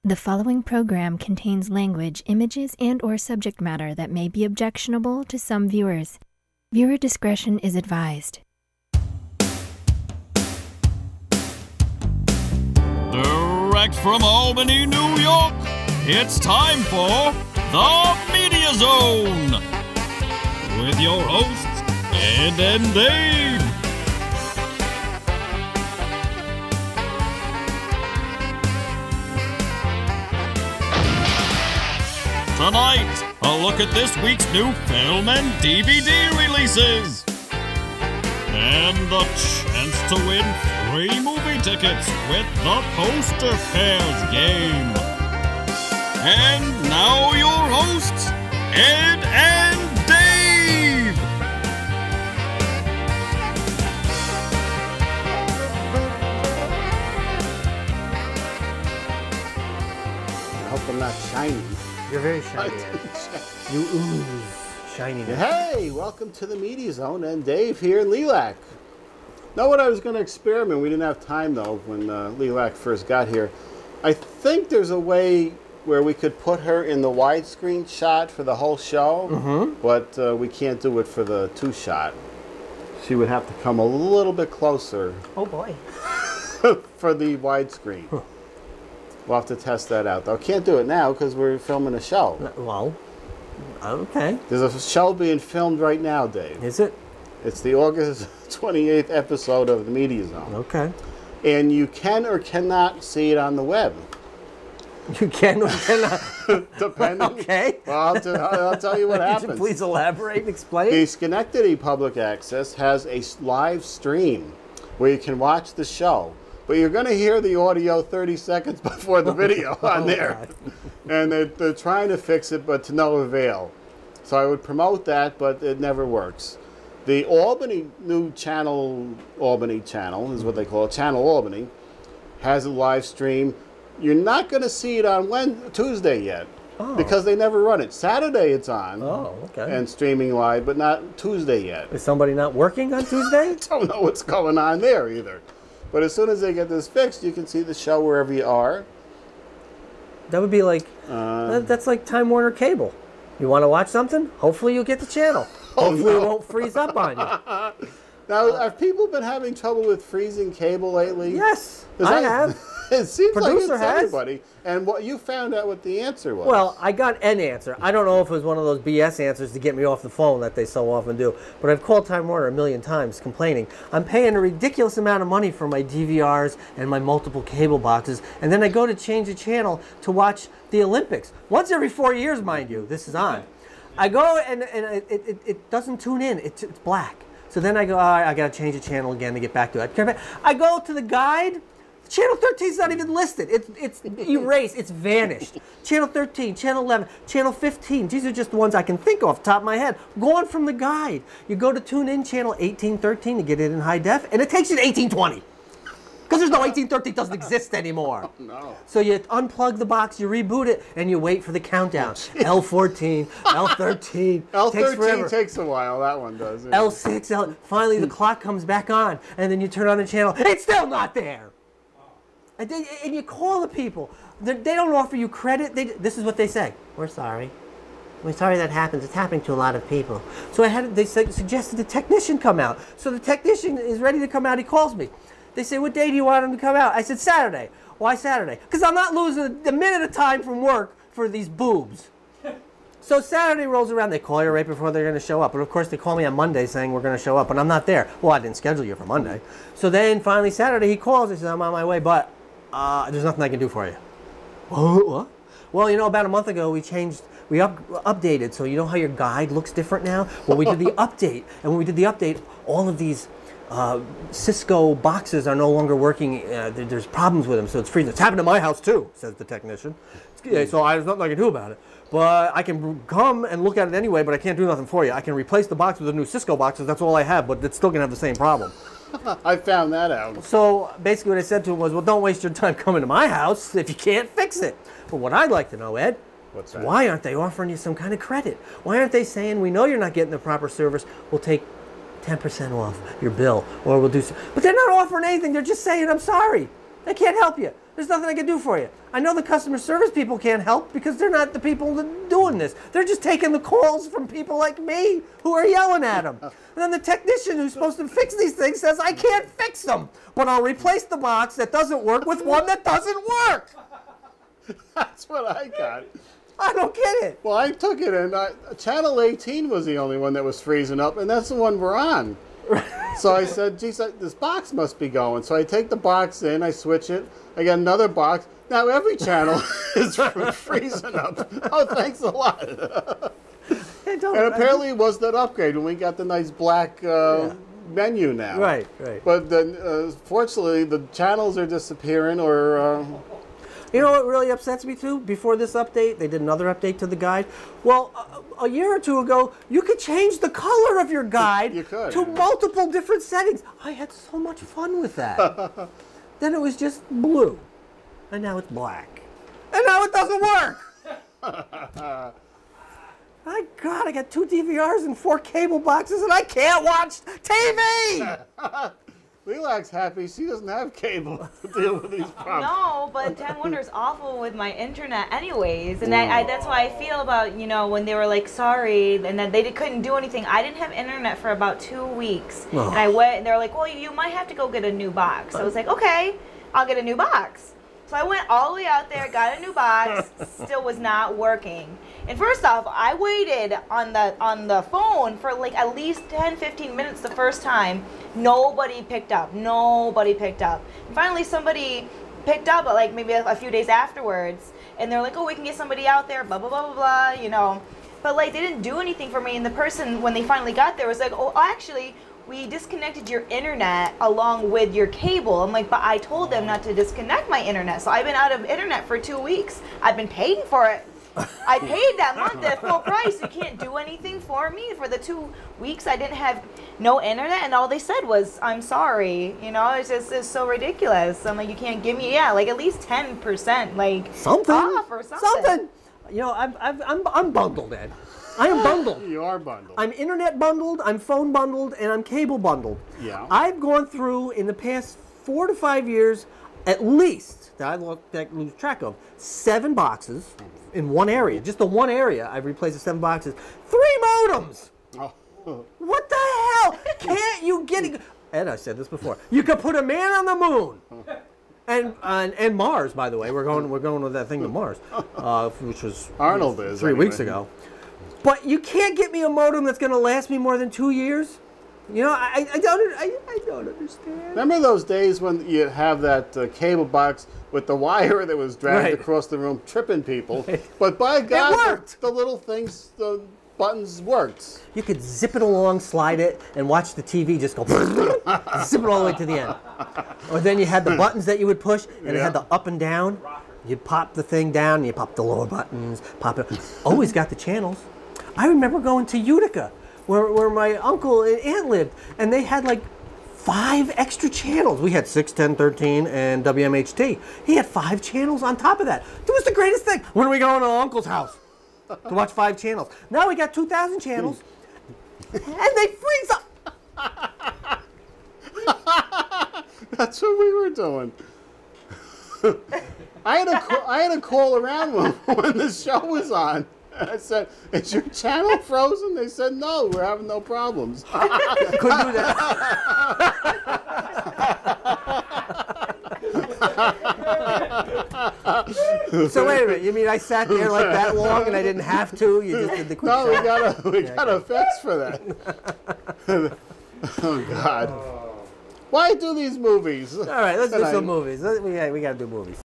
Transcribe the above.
The following program contains language, images, and/or subject matter that may be objectionable to some viewers. Viewer discretion is advised. Direct from Albany, New York, it's time for The Media Zone with your hosts, Ed and Dave. Tonight, a look at this week's new film and DVD releases. And the chance to win free movie tickets with the Poster Pairs game. And now your hosts, Ed and Dave. I hope I'm not shiny. You're very shiny. You ooze shininess. Hey, welcome to the Media Zone, and Dave here in Lelac. Know what I was going to experiment? We didn't have time though when Lelac first got here. I think there's a way where we could put her in the widescreen shot for the whole show, but we can't do it for the two-shot. She would have to come a little bit closer. Oh boy. For the widescreen. We'll have to test that out, though. Can't do it now because we're filming a show. Well, okay. There's a show being filmed right now, Dave. Is it? It's the August 28th episode of the Media Zone. Okay. And you can or cannot see it on the web. You can or cannot? Depending. Okay. Well, I'll tell you what happens. Could you please elaborate and explain? The Schenectady Public Access has a live stream where you can watch the show. But you're going to hear the audio 30 seconds before the video on there. And they're trying to fix it, but to no avail. So I would promote that, but it never works. The Albany new channel, Albany channel is what they call it, Channel Albany, has a live stream. You're not going to see it on Tuesday yet. Oh. Because they never run it. Saturday it's on. Oh, okay. And streaming live, but not Tuesday yet. Is somebody not working on Tuesday? I don't know what's going on there either. But as soon as they get this fixed, you can see the show wherever you are. That would be like, that's like Time Waner Cable. You want to watch something? Hopefully you'll get the channel. Hopefully it won't freeze up on you. Now, have people been having trouble with freezing cable lately? Yes, I have. It seems Producer like it's has. everybody. And what you found out what the answer was. Well, I got an answer. I don't know if it was one of those BS answers to get me off the phone that they so often do. But I've called Time Warner a million times complaining. I'm paying a ridiculous amount of money for my DVRs and my multiple cable boxes. And then I go to change the channel to watch the Olympics. Once every 4 years, mind you, this is on. I go and it doesn't tune in. It's black. So then I go, I got to change the channel again to get back to it. I go to the guide. Channel 13 is not even listed. It's erased. It's vanished. Channel 13, Channel 11, Channel 15. These are just the ones I can think off the top of my head. Gone from the guide. You go to tune in Channel 1813 to get it in high def, and it takes you to 1820. Because there's no 1813, doesn't exist anymore. Oh, no. So you unplug the box, you reboot it, and you wait for the countdown. L14, L13. L13 takes a while. That one does. Yeah. L6, finally the clock comes back on, and then you turn on the channel. It's still not there. And you call the people. They don't offer you credit. This is what they say. We're sorry. We're sorry that happens. It's happening to a lot of people. So they suggested a technician come out. So the technician is ready to come out. He calls me. They say, what day do you want him to come out? I said, Saturday. Why Saturday? Because I'm not losing a minute of time from work for these boobs. So Saturday rolls around. They call you right before they're going to show up. But of course, they call me on Monday saying we're going to show up. And I'm not there. Well, I didn't schedule you for Monday. So then finally Saturday he calls. He says, I'm on my way, but there's nothing I can do for you. What? Well, you know, about a month ago we updated, so you know how your guide looks different now? Well, we did the update, and when we did the update, all of these Cisco boxes are no longer working. There's problems with them, so it's freezing. It's happened to my house too, says the technician. So there's nothing I can do about it. But I can come and look at it anyway, but I can't do nothing for you. I can replace the box with a new Cisco box, that's all I have, but it's still going to have the same problem. I found that out. So basically what I said to him was, well, don't waste your time coming to my house if you can't fix it. But what I'd like to know, Ed, what's that? Why aren't they offering you some kind of credit? Why aren't they saying, we know you're not getting the proper service, we'll take 10% off your bill, or we'll do so. But they're not offering anything. They're just saying, I'm sorry. They can't help you. There's nothing I can do for you. I know the customer service people can't help because they're not the people that doing this. They're just taking the calls from people like me who are yelling at them. And then the technician who's supposed to fix these things says, I can't fix them, but I'll replace the box that doesn't work with one that doesn't work. That's what I got. I don't get it. Well, I took it, and channel 18 was the only one that was freezing up, and that's the one we're on. So I said, geez, this box must be going. So I take the box in, I switch it, I get another box. Now every channel is freezing up. Oh, thanks a lot. And apparently it was that upgrade when we got the nice black menu now. Right, right. But then, fortunately, the channels are disappearing, or... You know what really upsets me too? Before this update, they did another update to the guide. Well, a year or two ago, you could change the color of your guide to multiple different settings. I had so much fun with that. Then it was just blue, and now it's black. And now it doesn't work! My God, I got 2 DVRs and 4 cable boxes, and I can't watch TV! Lelac's happy she doesn't have cable to deal with these problems. No, but Time Waner's awful with my internet anyways. And that's why I feel about, you know, when they were like, sorry, and then they couldn't do anything. I didn't have internet for about 2 weeks. And I went, and they were like, well, you might have to go get a new box. I was like, okay, I'll get a new box. So I went all the way out there, got a new box, still was not working. And first off, I waited on the phone for like at least 10-15 minutes the first time. Nobody picked up. Nobody picked up. And finally somebody picked up like maybe a few days afterwards, and they're like, oh, we can get somebody out there, blah, blah, blah, blah, blah, you know. But like they didn't do anything for me, and the person, when they finally got there, was like, oh, actually, we disconnected your internet along with your cable. I'm like, but I told them not to disconnect my internet. So I've been out of internet for 2 weeks. I've been paying for it. I paid that month at full price. You can't do anything for me. For the 2 weeks I didn't have no internet, and all they said was, I'm sorry. You know, it's so ridiculous. I'm like, you can't give me, like at least 10%, like something off or something. Something. You know, I'm bundled, Ed. I am bundled. You are bundled. I'm internet bundled, I'm phone bundled, and I'm cable bundled. Yeah. I've gone through, in the past 4 to 5 years, at least, that I lose track of, 7 boxes in one area. Just the one area, I've replaced the 7 boxes. 3 modems! Oh. What the hell? Can't you get it? Ed, I said this before. You could put a man on the moon. And Mars, by the way. We're going with that thing to Mars, which was Arnold is 3 weeks ago. But you can't get me a modem that's going to last me more than 2 years. You know, I don't understand. Remember those days when you have that cable box with the wire that was dragged across the room, tripping people? But by God, it worked. The little things, the buttons worked. You could zip it along, slide it, and watch the TV just go zip it all the way to the end. Or then you had the buttons that you would push, and it had the up and down. You pop the thing down, and you pop the lower buttons, pop it. Always got the channels. I remember going to Utica, where my uncle and aunt lived, and they had like 5 extra channels. We had 6, 10, 13, and WMHT. He had 5 channels on top of that. It was the greatest thing. When are we going to Uncle's house to watch 5 channels? Now we got 2,000 channels, and they freeze up. That's what we were doing. I had to call around when the show was on. I said, is your channel frozen? They said, no, we're having no problems. Couldn't do that. So wait a minute, you mean I sat there like that long and I didn't have to? You just did the quick No, we got a fix for that. Oh, God. Why do these movies? All right, let's do some movies. We got to do movies.